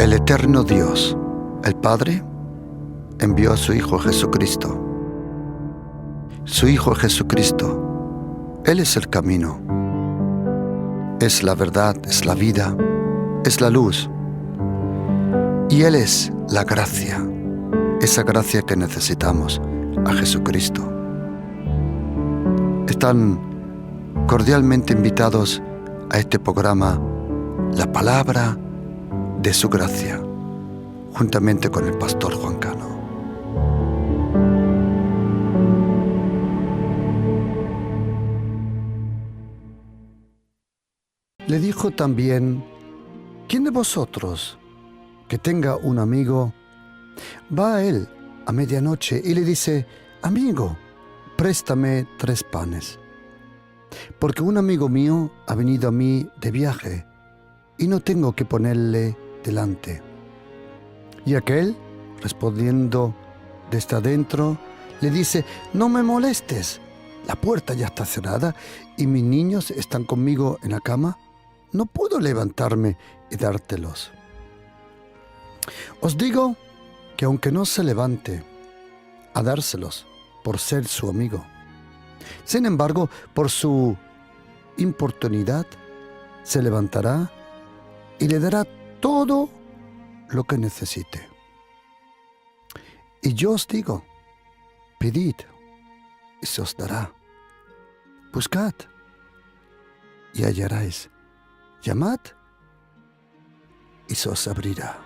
El eterno Dios, el Padre, envió a su Hijo Jesucristo. Su Hijo Jesucristo, Él es el camino, es la verdad, es la vida, es la luz. Y Él es la gracia, esa gracia que necesitamos, a Jesucristo. Están cordialmente invitados a este programa, La Palabra de su Gracia, juntamente con el pastor Juan Cano. Le dijo también: ¿quién de vosotros que tenga un amigo va a él a medianoche y le dice: amigo, préstame 3 panes, porque un amigo mío ha venido a mí de viaje y no tengo que ponerle delante? Y aquel, respondiendo desde adentro, le dice: no me molestes, la puerta ya está cerrada y mis niños están conmigo en la cama. No puedo levantarme y dártelos. Os digo que aunque no se levante a dárselos por ser su amigo, sin embargo, por su importunidad, se levantará y le dará todo lo que necesite. Y yo os digo: pedid y se os dará, buscad y hallaréis, llamad y se os abrirá.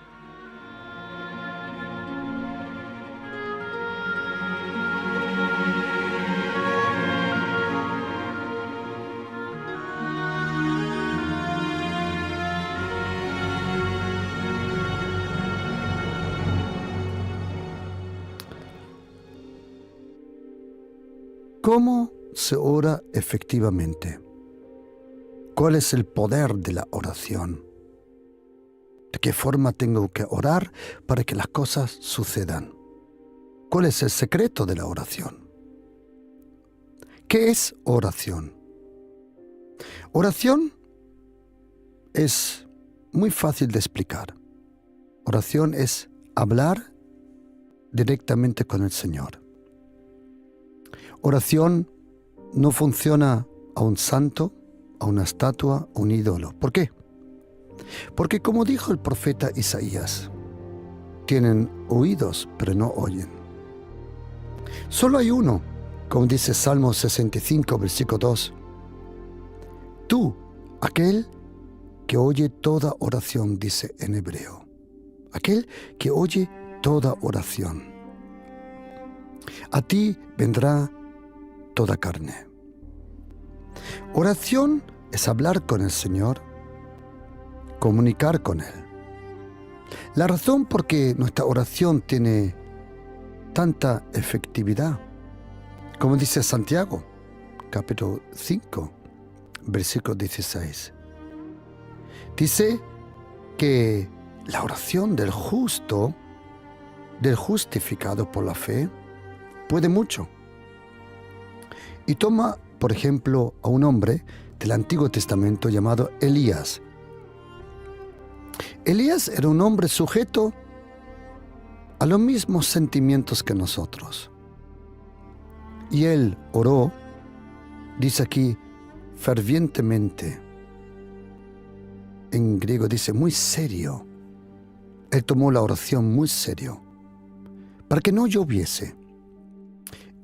¿Cómo se ora efectivamente? ¿Cuál es el poder de la oración? ¿De qué forma tengo que orar para que las cosas sucedan? ¿Cuál es el secreto de la oración? ¿Qué es oración? Oración es muy fácil de explicar. Oración es hablar directamente con el Señor. Oración no funciona a un santo, a una estatua, a un ídolo. ¿Por qué? Porque como dijo el profeta Isaías, tienen oídos pero no oyen. Solo hay uno, como dice Salmo 65, versículo 2. Tú, aquel que oye toda oración, dice en hebreo. Aquel que oye toda oración. A ti vendrá toda carne. Oración es hablar con el Señor, comunicar con Él. La razón por qué nuestra oración tiene tanta efectividad, como dice Santiago, capítulo 5, versículo 16. Dice que la oración del justo, del justificado por la fe, puede mucho. Y toma, por ejemplo, a un hombre del Antiguo Testamento llamado Elías. Elías era un hombre sujeto a los mismos sentimientos que nosotros. Y él oró, dice aquí, fervientemente. En griego dice muy serio. Él tomó la oración muy serio, para que no lloviese.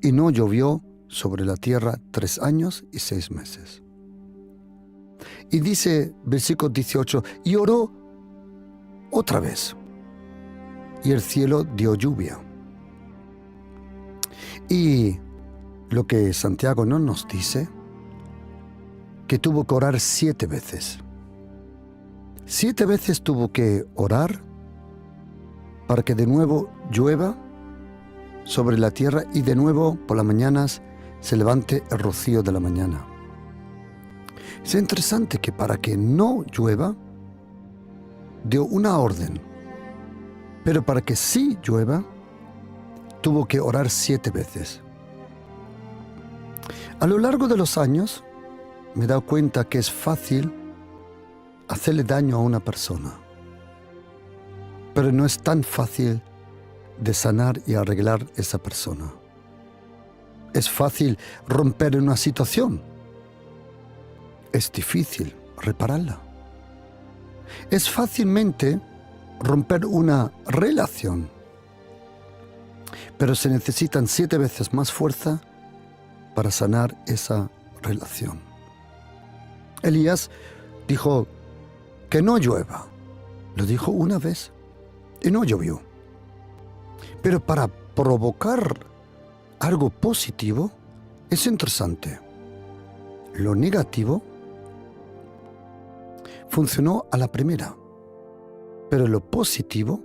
Y no llovió sobre la tierra 3 años y 6 meses. Y dice, versículo 18, y oró otra vez, y el cielo dio lluvia. Y lo que Santiago no nos dice, que tuvo que orar 7 veces. 7 veces tuvo que orar para que de nuevo llueva sobre la tierra y de nuevo por las mañanas se levante el rocío de la mañana. Es interesante que para que no llueva, dio una orden, pero para que sí llueva, tuvo que orar 7 veces. A lo largo de los años, me he dado cuenta que es fácil hacerle daño a una persona. pero no es tan fácil de sanar y arreglar esa persona. Es fácil romper una situación. Es difícil repararla. Es fácilmente romper una relación, pero se necesitan 7 veces más fuerza para sanar esa relación. Elías dijo que no llueva. Lo dijo una vez y no llovió. Pero para provocar algo positivo es interesante. Lo negativo funcionó a la primera, pero lo positivo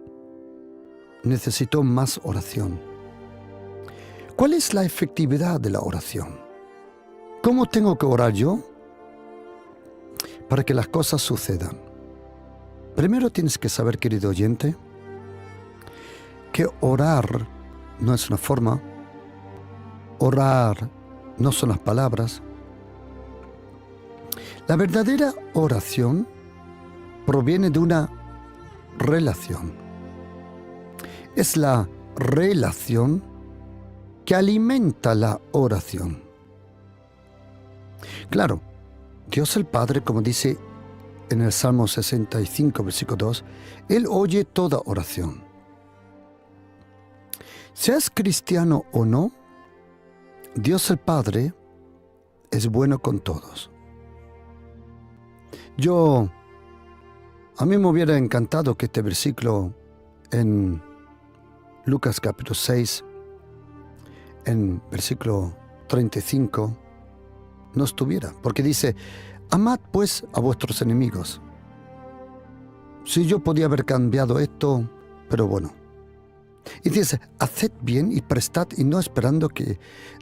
necesitó más oración. ¿Cuál es la efectividad de la oración? ¿Cómo tengo que orar yo para que las cosas sucedan? Primero tienes que saber, querido oyente, que orar no es una forma, orar no son las palabras. La verdadera oración proviene de una relación. Es la relación que alimenta la oración. Claro, Dios el Padre, como dice en el Salmo 65, versículo 2, Él oye toda oración. Seas cristiano o no, Dios el Padre es bueno con todos. A mí me hubiera encantado que este versículo en Lucas capítulo 6, en versículo 35, no estuviera, porque dice, amad pues a vuestros enemigos. Si yo podía haber cambiado esto, pero bueno. Y dice, haced bien y prestad y no esperando que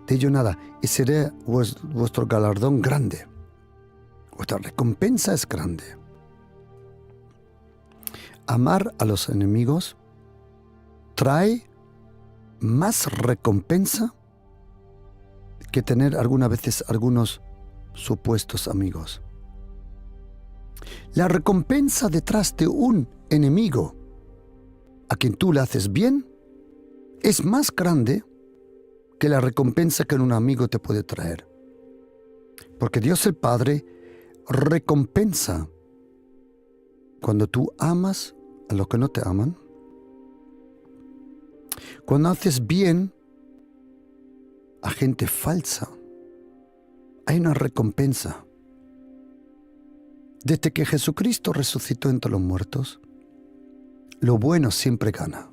de ello nada, y será vuestro galardón grande. Vuestra recompensa es grande. Amar a los enemigos trae más recompensa que tener algunas veces algunos supuestos amigos. La recompensa detrás de un enemigo a quien tú le haces bien es más grande que la recompensa que un amigo te puede traer. Porque Dios el Padre recompensa cuando tú amas a los que no te aman, cuando haces bien a gente falsa. Hay una recompensa. Desde que Jesucristo resucitó entre los muertos, lo bueno siempre gana.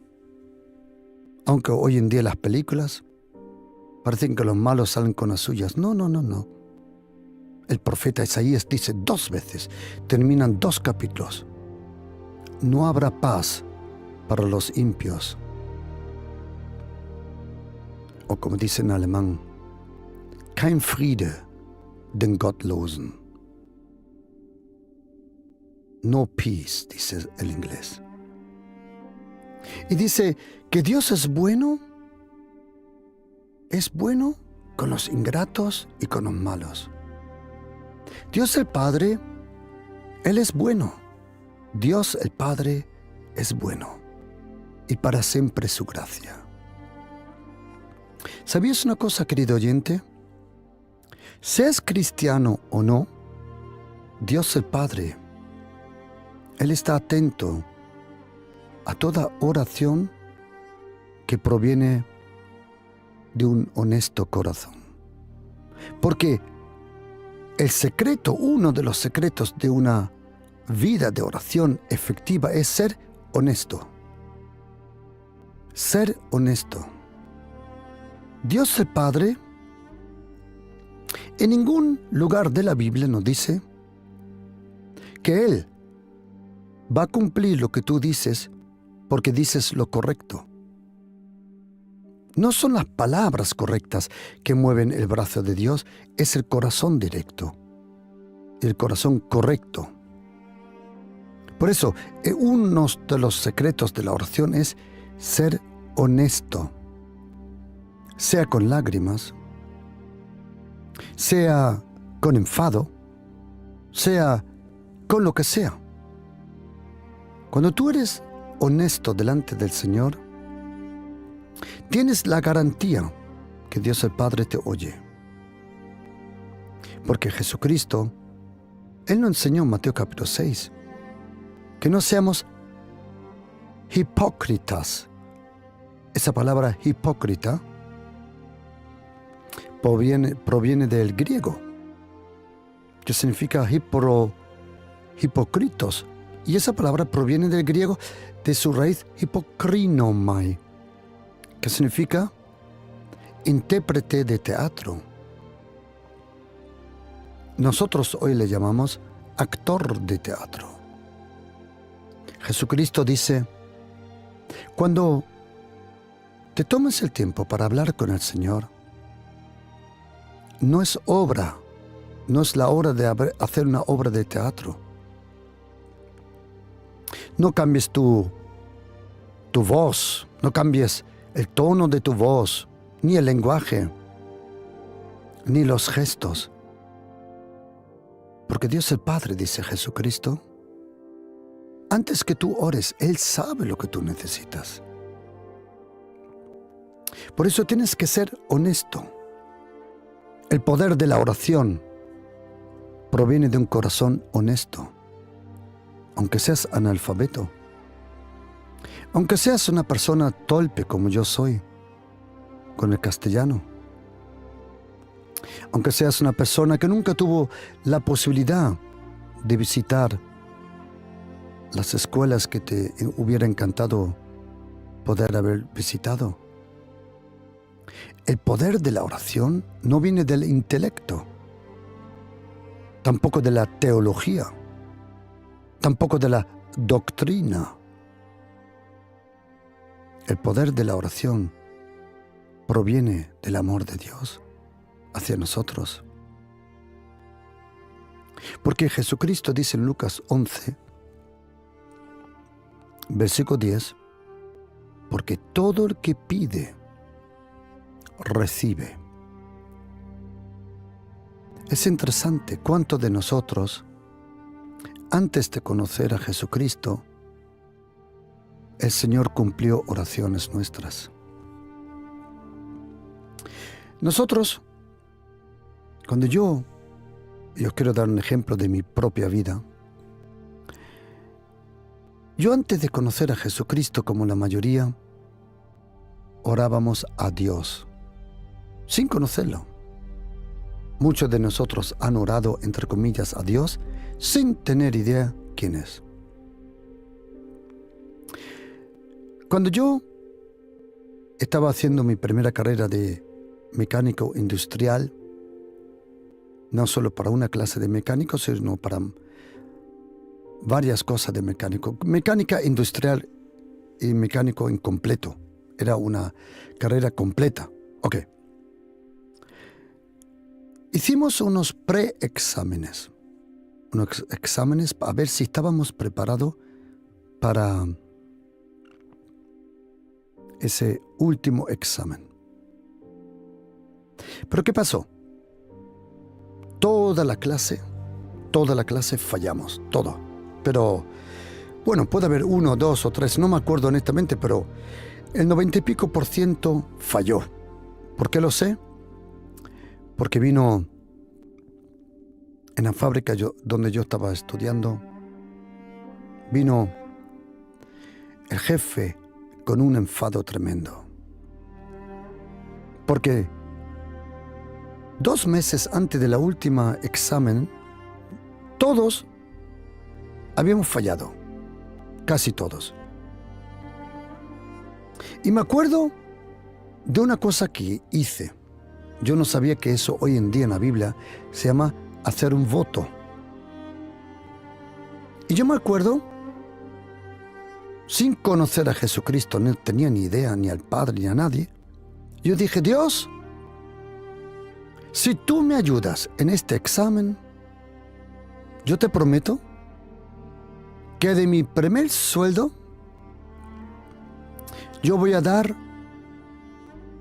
Aunque hoy en día las películas parecen que los malos salen con las suyas. No. El profeta Isaías dice 2 veces, terminan 2 capítulos. No habrá paz para los impios. O como dice en alemán, kein Friede den Gottlosen. No peace, dice el inglés. Y dice que Dios es bueno con los ingratos y con los malos. Dios el Padre, Él es bueno. Dios el Padre es bueno. Y para siempre su gracia. ¿Sabías una cosa, querido oyente? Seas cristiano o no, Dios el Padre, Él está atento a toda oración que proviene de un honesto corazón. Porque el secreto, uno de los secretos de una vida de oración efectiva es ser honesto. Ser honesto. Dios el Padre en ningún lugar de la Biblia nos dice que Él va a cumplir lo que tú dices porque dices lo correcto. No son las palabras correctas que mueven el brazo de Dios, es el corazón directo, el corazón correcto. Por eso, uno de los secretos de la oración es ser honesto, sea con lágrimas, sea con enfado, sea con lo que sea. Cuando tú eres honesto delante del Señor, tienes la garantía que Dios el Padre te oye. Porque Jesucristo, Él nos enseñó en Mateo capítulo 6, que no seamos hipócritas. Esa palabra hipócrita proviene del griego, que significa hipócritos. Y esa palabra proviene del griego de su raíz hipokrinomai, que significa intérprete de teatro. Nosotros hoy le llamamos actor de teatro. Jesucristo dice, cuando te tomes el tiempo para hablar con el Señor, no es la hora de hacer una obra de teatro. No cambies tu voz, no cambies el tono de tu voz, ni el lenguaje, ni los gestos. Porque Dios el Padre, dice Jesucristo, antes que tú ores, Él sabe lo que tú necesitas. Por eso tienes que ser honesto. El poder de la oración proviene de un corazón honesto. Aunque seas analfabeto, aunque seas una persona torpe como yo soy con el castellano, aunque seas una persona que nunca tuvo la posibilidad de visitar las escuelas que te hubiera encantado poder haber visitado. El poder de la oración no viene del intelecto, tampoco de la teología, tampoco de la doctrina. El poder de la oración proviene del amor de Dios hacia nosotros. Porque Jesucristo dice en Lucas 11, versículo 10, porque todo el que pide, recibe. Es interesante cuánto de nosotros, antes de conocer a Jesucristo, el Señor cumplió oraciones nuestras. Nosotros, cuando yo quiero dar un ejemplo de mi propia vida, yo antes de conocer a Jesucristo, como la mayoría, orábamos a Dios, sin conocerlo. Muchos de nosotros han orado, entre comillas, a Dios, sin tener idea quién es. Cuando yo estaba haciendo mi primera carrera de mecánico industrial, no solo para una clase de mecánico, sino para varias cosas de mecánico. Mecánica industrial y mecánico incompleto. Era una carrera completa. Ok. Hicimos unos preexámenes. Unos exámenes para ver si estábamos preparados para ese último examen. Pero ¿qué pasó? Toda la clase fallamos, todo. Pero, bueno, puede haber 1, 2 o 3, no me acuerdo honestamente, pero el 90 y pico % falló. ¿Por qué lo sé? Porque vino en la fábrica donde yo estaba estudiando, vino el jefe con un enfado tremendo. Porque 2 meses antes de la última examen, todos habíamos fallado, casi todos. Y me acuerdo de una cosa que hice. Yo no sabía que eso hoy en día en la Biblia se llama hacer un voto. Y yo me acuerdo, sin conocer a Jesucristo, no tenía ni idea, ni al Padre, ni a nadie, yo dije, Dios, si tú me ayudas en este examen, yo te prometo que de mi primer sueldo yo voy a dar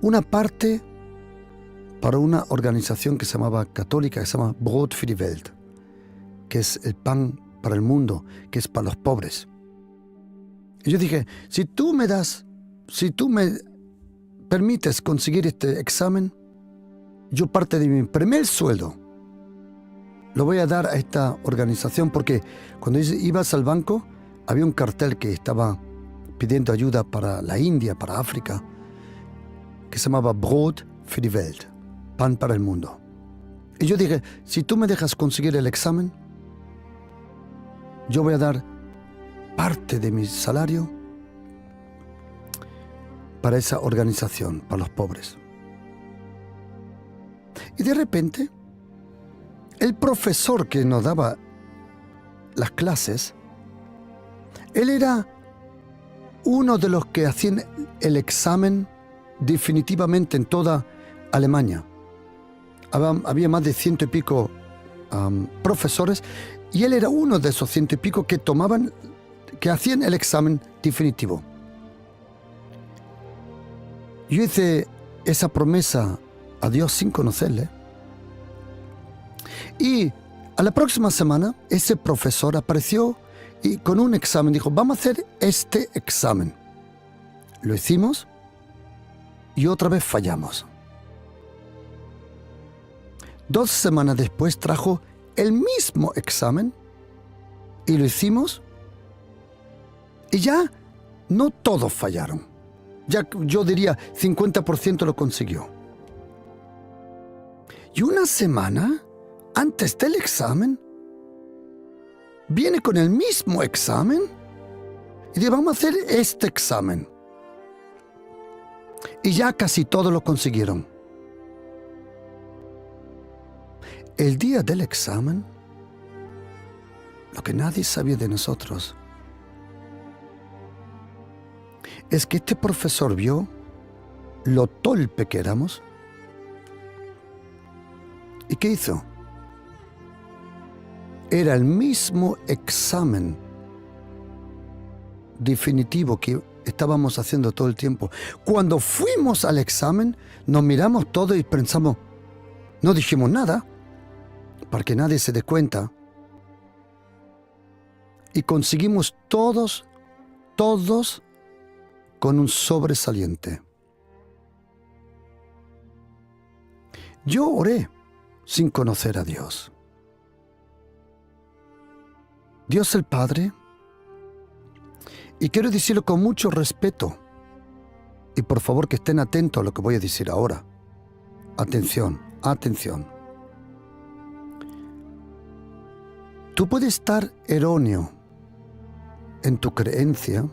una parte para una organización que se llamaba católica, que se llama Brot für die Welt, que es el pan para el mundo, que es para los pobres. Y yo dije, si tú me permites conseguir este examen, yo parte de mi primer sueldo lo voy a dar a esta organización, porque cuando ibas al banco había un cartel que estaba pidiendo ayuda para la India, para África, que se llamaba Brot für die Welt, pan para el mundo. Y yo dije, si tú me dejas conseguir el examen, yo voy a dar parte de mi salario para esa organización, para los pobres. Y de repente, el profesor que nos daba las clases, él era uno de los que hacían el examen definitivamente en toda Alemania. Había más de 100 y pico profesores, y él era uno de esos 100 y pico que hacían el examen definitivo. Yo hice esa promesa a Dios sin conocerle, y a la próxima semana ese profesor apareció y con un examen dijo, vamos a hacer este examen. Lo hicimos y otra vez fallamos. 2 semanas después trajo el mismo examen y lo hicimos, y ya no todos fallaron. Ya yo diría 50% lo consiguió. Y una semana antes del examen viene con el mismo examen y dice, vamos a hacer este examen. Y ya casi todos lo consiguieron. El día del examen, lo que nadie sabía de nosotros es que este profesor vio lo torpe que éramos. ¿Y qué hizo? Era el mismo examen definitivo que estábamos haciendo todo el tiempo. Cuando fuimos al examen, nos miramos todos y pensamos, no dijimos nada, para que nadie se dé cuenta. Y conseguimos todos con un sobresaliente. Yo oré sin conocer a Dios. Dios el Padre, y quiero decirlo con mucho respeto, y por favor que estén atentos a lo que voy a decir ahora. Atención, atención. Tú puedes estar erróneo en tu creencia,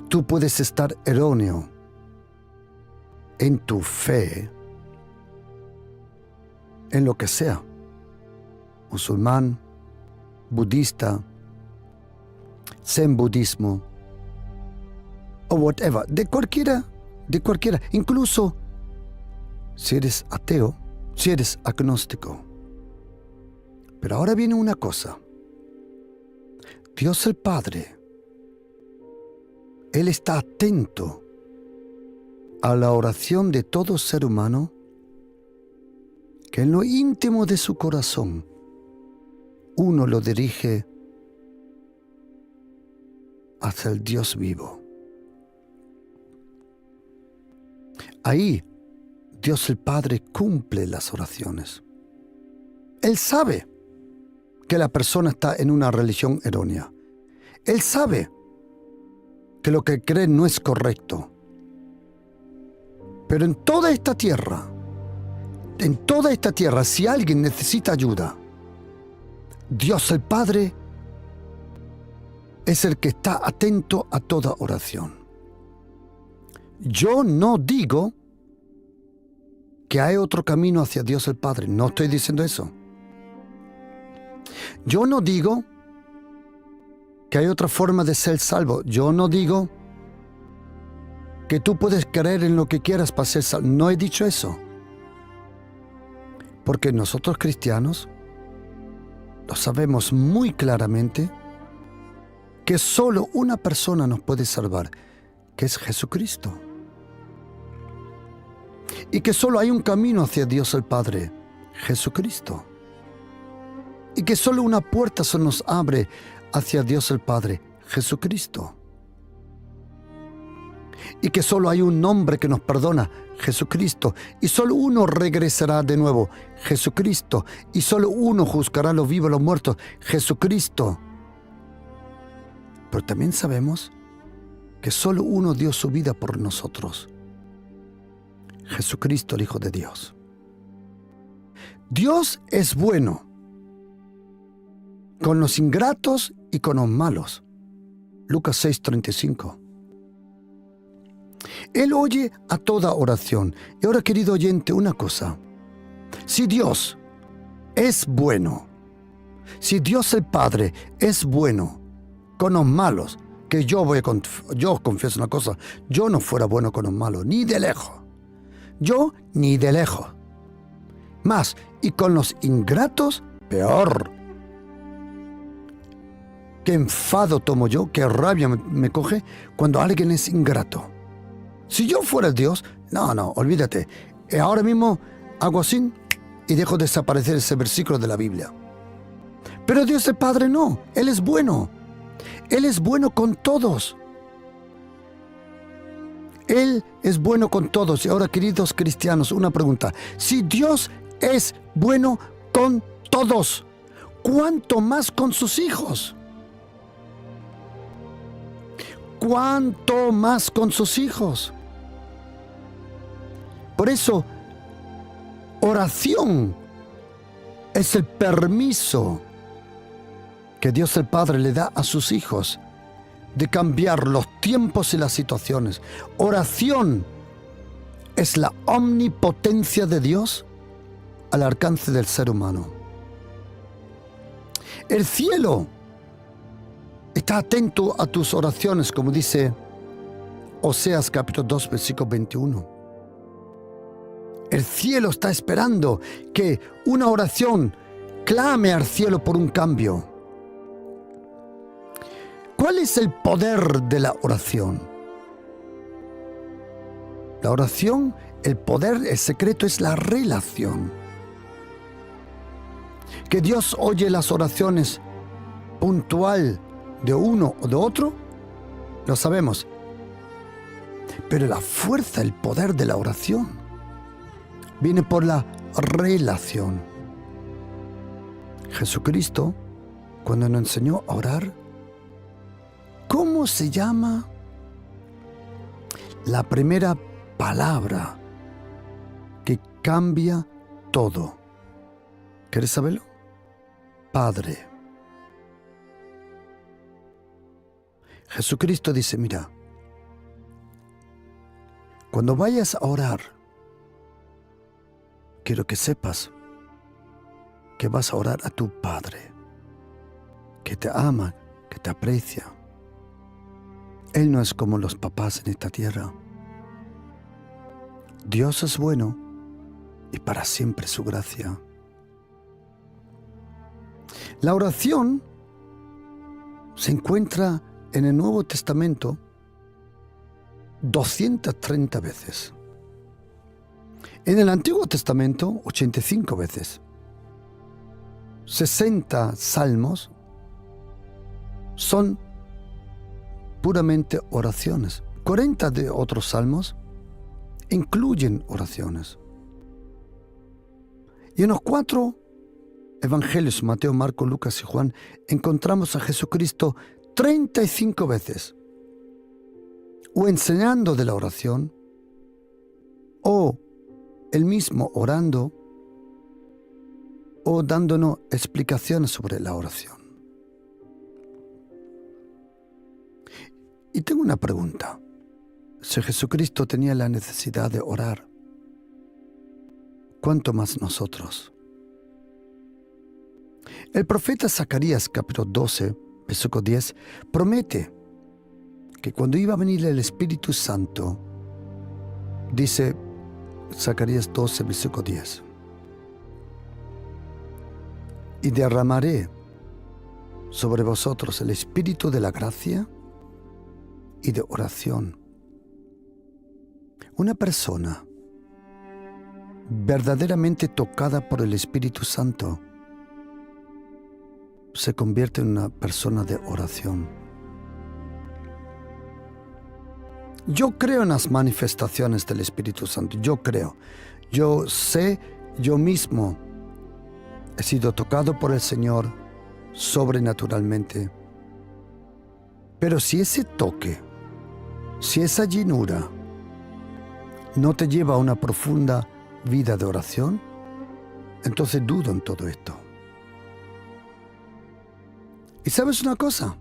tú puedes estar erróneo en tu fe, en lo que sea, musulmán, budista, zen budismo, o whatever, de cualquiera, incluso si eres ateo, si eres agnóstico. Pero ahora viene una cosa. Dios el Padre, Él está atento a la oración de todo ser humano, que en lo íntimo de su corazón uno lo dirige hacia el Dios vivo. Ahí Dios el Padre cumple las oraciones. Él sabe que la persona está en una religión errónea. Él sabe que lo que cree no es correcto. Pero en toda esta tierra, si alguien necesita ayuda, Dios el Padre es el que está atento a toda oración. Yo no digo que hay otro camino hacia Dios el Padre. No estoy diciendo eso. Yo no digo que hay otra forma de ser salvo. Yo no digo que tú puedes creer en lo que quieras para ser salvo. No he dicho eso. Porque nosotros cristianos lo sabemos muy claramente, que solo una persona nos puede salvar, que es Jesucristo. Y que solo hay un camino hacia Dios el Padre, Jesucristo. Y que solo una puerta se nos abre hacia Dios el Padre, Jesucristo. Y que solo hay un nombre que nos perdona, Jesucristo. Y solo uno regresará de nuevo, Jesucristo. Y solo uno juzgará a los vivos y los muertos, Jesucristo. Pero también sabemos que solo uno dio su vida por nosotros, Jesucristo, el Hijo de Dios. Dios es bueno con los ingratos y con los malos. Lucas 6:35. Él oye a toda oración. Y ahora, querido oyente, una cosa. Si Dios es bueno, si Dios el Padre es bueno con los malos, que yo confieso una cosa, yo no fuera bueno con los malos, ni de lejos. Yo ni de lejos. Más, y con los ingratos, peor. Qué enfado tomo yo, qué rabia me coge cuando alguien es ingrato. Si yo fuera Dios, no, olvídate. Ahora mismo hago así y dejo desaparecer ese versículo de la Biblia. Pero Dios el Padre no, Él es bueno. Él es bueno con todos. Él es bueno con todos. Y ahora, queridos cristianos, una pregunta. Si Dios es bueno con todos, ¿cuánto más con sus hijos? ¿Cuánto más con sus hijos? Por eso, oración es el permiso que Dios el Padre le da a sus hijos de cambiar los tiempos y las situaciones. Oración es la omnipotencia de Dios al alcance del ser humano. El cielo está atento a tus oraciones, como dice Oseas capítulo 2, versículo 21. El cielo está esperando que una oración clame al cielo por un cambio. ¿Cuál es el poder de la oración? La oración, el poder, el secreto es la relación. Que Dios oye las oraciones puntual de uno o de otro, lo sabemos. Pero la fuerza, el poder de la oración viene por la relación. Jesucristo, cuando nos enseñó a orar, ¿cómo se llama la primera palabra que cambia todo? ¿Quieres saberlo? Padre. Jesucristo dice, mira, cuando vayas a orar, quiero que sepas que vas a orar a tu Padre, que te ama, que te aprecia. Él no es como los papás en esta tierra. Dios es bueno y para siempre su gracia. La oración se encuentra en el Nuevo Testamento 230 veces. En el Antiguo Testamento 85 veces. 60 salmos son puramente oraciones. 40 de otros salmos incluyen oraciones. Y en los 4 evangelios, Mateo, Marcos, Lucas y Juan, encontramos a Jesucristo 35 veces, o enseñando de la oración, o él mismo orando, o dándonos explicaciones sobre la oración. Y tengo una pregunta. Si Jesucristo tenía la necesidad de orar, ¿cuánto más nosotros? El profeta Zacarías, capítulo 12, versículo 10, promete que cuando iba a venir el Espíritu Santo, dice Zacarías 12, versículo 10, y derramaré sobre vosotros el espíritu de la gracia y de oración. Una persona verdaderamente tocada por el Espíritu Santo se convierte en una persona de oración. Yo creo en las manifestaciones del Espíritu Santo. Yo creo. Yo sé, yo mismo he sido tocado por el Señor sobrenaturalmente. Pero si ese toque, si esa llenura no te lleva a una profunda vida de oración, entonces dudo en todo esto. ¿Y sabes una cosa?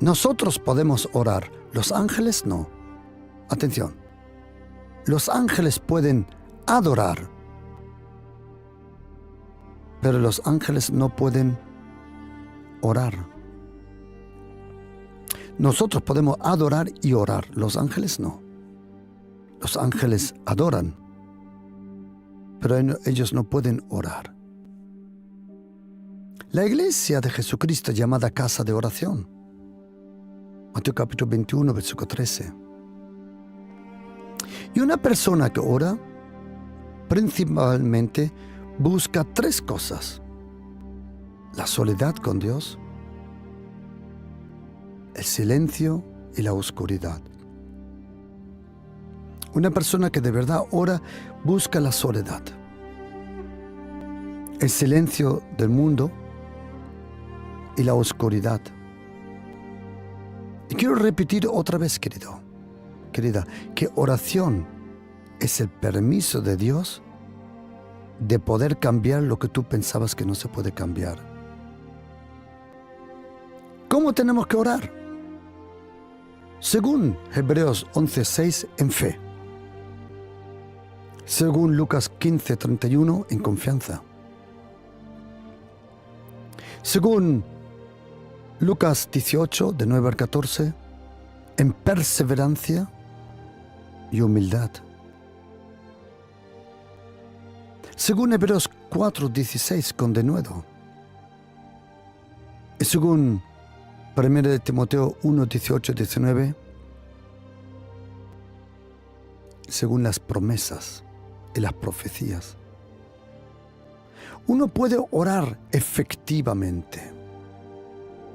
Nosotros podemos orar, los ángeles no. Atención, los ángeles pueden adorar, pero los ángeles no pueden orar. Nosotros podemos adorar y orar, los ángeles no. Los ángeles adoran, pero ellos no pueden orar. La iglesia de Jesucristo es llamada casa de oración. Mateo capítulo 21, versículo 13. Y una persona que ora principalmente busca tres cosas: la soledad con Dios, el silencio y la oscuridad. Una persona que de verdad ora busca la soledad, el silencio del mundo y la oscuridad. Y quiero repetir otra vez, querida, que oración es el permiso de Dios de poder cambiar lo que tú pensabas que no se puede cambiar. ¿Cómo tenemos que orar? Según Hebreos 11:6, en fe. Según Lucas 15:31, en confianza. Según Lucas 18, de 9 al 14, en perseverancia y humildad. Según Hebreos 4:16, con denuedo. Y según 1 de Timoteo 1:18-19, según las promesas y las profecías. Uno puede orar efectivamente.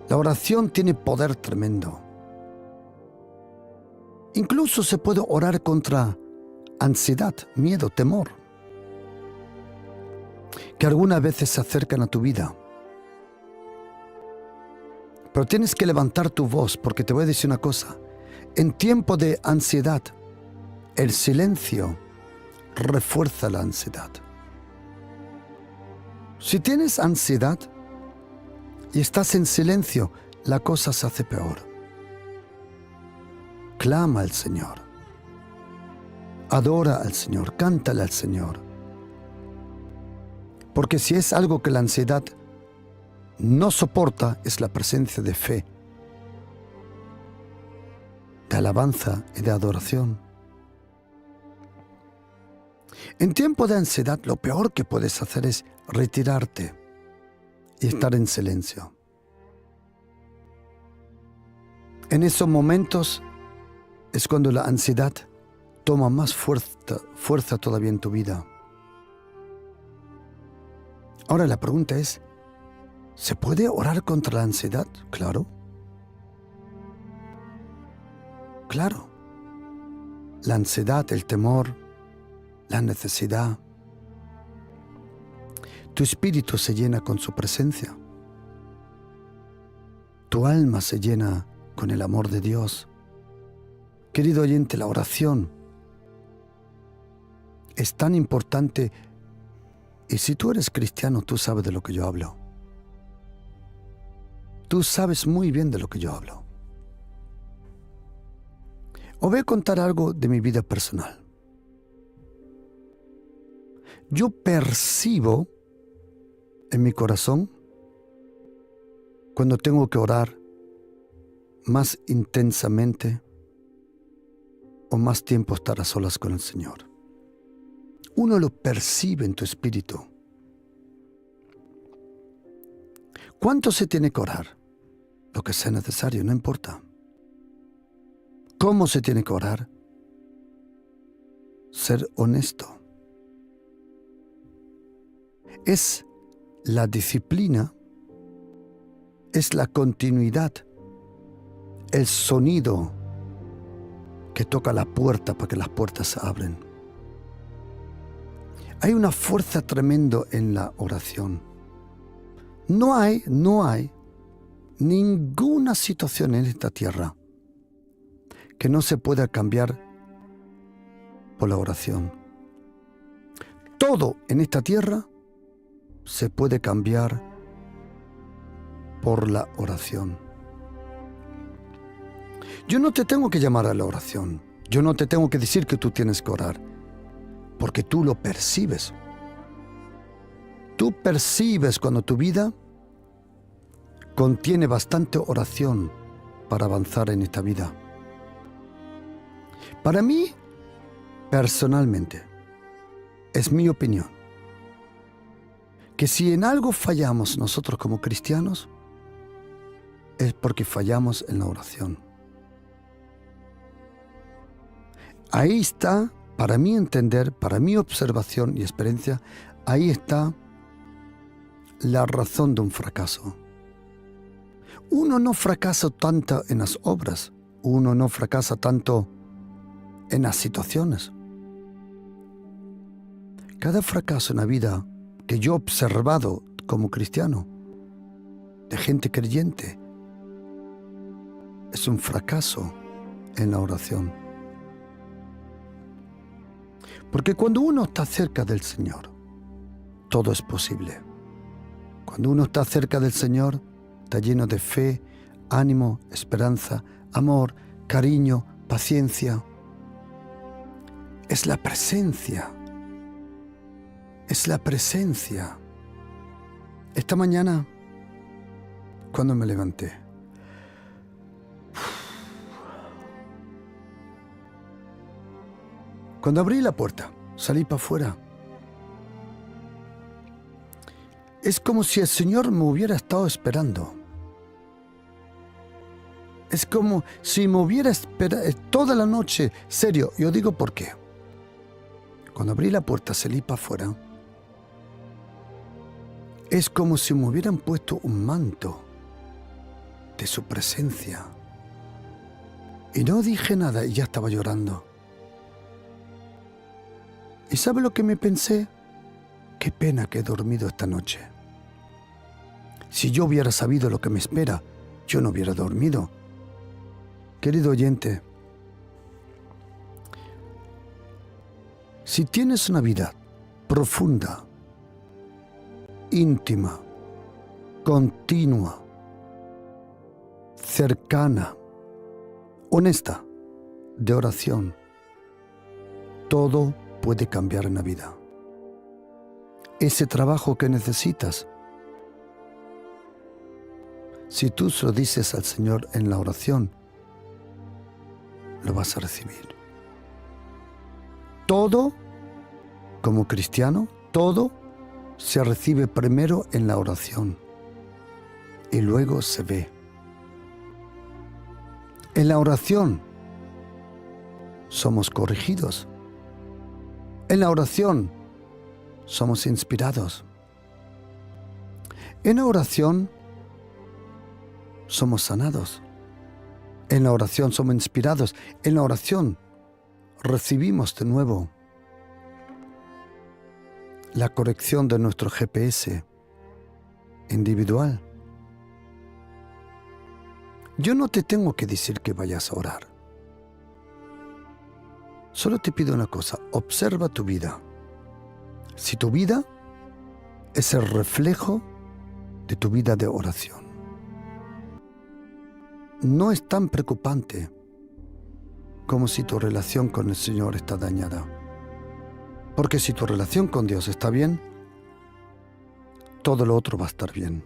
La oración tiene poder tremendo. Incluso se puede orar contra ansiedad, miedo, temor, que algunas veces se acercan a tu vida. Pero tienes que levantar tu voz, porque te voy a decir una cosa. En tiempo de ansiedad, el silencio refuerza la ansiedad. Si tienes ansiedad y estás en silencio, la cosa se hace peor. Clama al Señor. Adora al Señor. Cántale al Señor. Porque si es algo que la ansiedad no soporta, es la presencia de fe, de alabanza y de adoración. En tiempo de ansiedad, lo peor que puedes hacer es retirarte y estar en silencio. En esos momentos es cuando la ansiedad toma más fuerza todavía en tu vida. Ahora la pregunta es, ¿se puede orar contra la ansiedad? Claro. Claro. La ansiedad, el temor, la necesidad. Tu espíritu se llena con su presencia. Tu alma se llena con el amor de Dios. Querido oyente, la oración es tan importante, y si tú eres cristiano, tú sabes de lo que yo hablo. Tú sabes muy bien de lo que yo hablo. Os voy a contar algo de mi vida personal. Yo percibo en mi corazón cuando tengo que orar más intensamente o más tiempo estar a solas con el Señor. Uno lo percibe en tu espíritu. ¿Cuánto se tiene que orar? Lo que sea necesario, no importa. ¿Cómo se tiene que orar? Ser honesto. Es la disciplina, es la continuidad, el sonido que toca la puerta para que las puertas se abren. Hay una fuerza tremenda en la oración. No hay ninguna situación en esta tierra que no se pueda cambiar por la oración. Todo en esta tierra se puede cambiar por la oración. Yo no te tengo que llamar a la oración. Yo no te tengo que decir que tú tienes que orar, porque tú lo percibes. Tú percibes cuando tu vida contiene bastante oración para avanzar en esta vida. Para mí, personalmente, es mi opinión, que si en algo fallamos nosotros como cristianos, es porque fallamos en la oración. Ahí está, para mi entender, para mi observación y experiencia, ahí está la razón de un fracaso. Uno no fracasa tanto en las obras, uno no fracasa tanto en las situaciones. Cada fracaso en la vida que yo he observado como cristiano, de gente creyente, es un fracaso en la oración. Porque cuando uno está cerca del Señor, todo es posible. Cuando uno está cerca del Señor, está lleno de fe, ánimo, esperanza, amor, cariño, paciencia. Es la presencia. Es la presencia. Esta mañana, cuando me levanté, cuando abrí la puerta, salí para afuera. Es como si el Señor me hubiera estado esperando. Es como si me hubiera esperado toda la noche. Serio, yo digo por qué. Cuando abrí la puerta, salí para afuera. Es como si me hubieran puesto un manto de su presencia. Y no dije nada y ya estaba llorando. ¿Y sabe lo que me pensé? Qué pena que he dormido esta noche. Si yo hubiera sabido lo que me espera, yo no hubiera dormido. Querido oyente, si tienes una vida profunda, íntima, continua, cercana, honesta, de oración, todo puede cambiar en la vida. Ese trabajo que necesitas, si tú se lo dices al Señor en la oración, lo vas a recibir. Todo, como cristiano, todo se recibe primero en la oración y luego se ve. En la oración somos corregidos. En la oración somos inspirados. En la oración somos sanados. En la oración somos inspirados. En la oración recibimos de nuevo la corrección de nuestro GPS individual. Yo no te tengo que decir que vayas a orar. Solo te pido una cosa, observa tu vida. Si tu vida es el reflejo de tu vida de oración, no es tan preocupante como si tu relación con el Señor está dañada. Porque si tu relación con Dios está bien, todo lo otro va a estar bien.